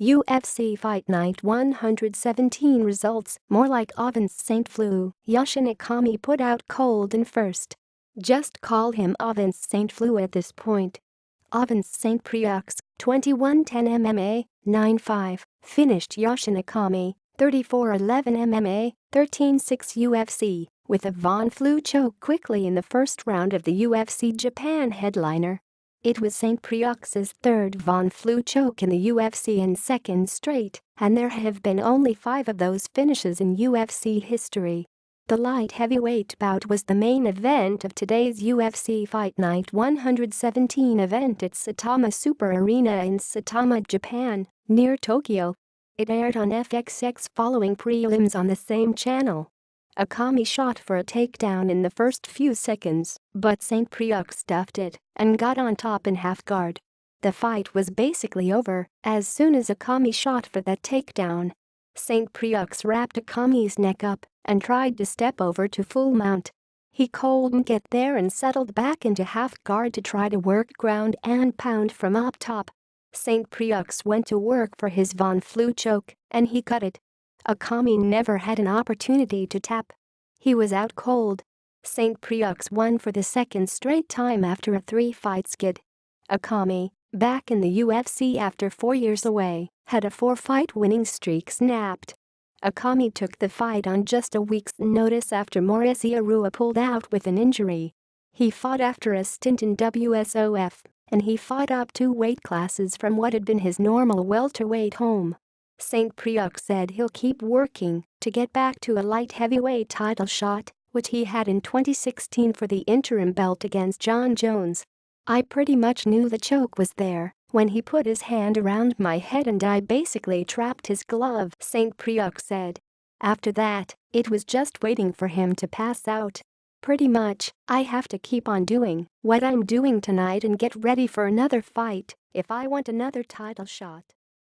UFC Fight Night 117 results, more like Ovince Flue. Yushin Okami put out cold in first. Just call him Ovince Flue at this point. Ovince Flue, 21-10 MMA, 9-5, finished Yushin Okami, 34-11 MMA, 13-6 UFC, with a Flue choke quickly in the first round of the UFC Japan headliner. It was Flue's third Flue choke in the UFC and second straight, and there have been only 5 of those finishes in UFC history. The light heavyweight bout was the main event of today's UFC Fight Night 117 event at Saitama Super Arena in Saitama, Japan, near Tokyo. It aired on FXX following prelims on the same channel. Okami shot for a takedown in the first few seconds, but Flue stuffed it and got on top in half guard. The fight was basically over as soon as Okami shot for that takedown. Flue wrapped Okami's neck up and tried to step over to full mount. He couldn't get there and settled back into half guard to try to work ground and pound from up top. Flue went to work for his Flue choke and he cut it. Okami never had an opportunity to tap. He was out cold. Flue won for the second straight time after a 3-fight skid. Okami, back in the UFC after 4 years away, had a 4-fight winning streak snapped. Okami took the fight on just a week's notice after Mauricio Rua pulled out with an injury. He fought after a stint in WSOF, and he fought up 2 weight classes from what had been his normal welterweight home. Flue said he'll keep working to get back to a light heavyweight title shot, which he had in 2016 for the interim belt against John Jones. "I pretty much knew the choke was there when he put his hand around my head and I basically trapped his glove," Flue said. "After that, it was just waiting for him to pass out. Pretty much, I have to keep on doing what I'm doing tonight and get ready for another fight if I want another title shot."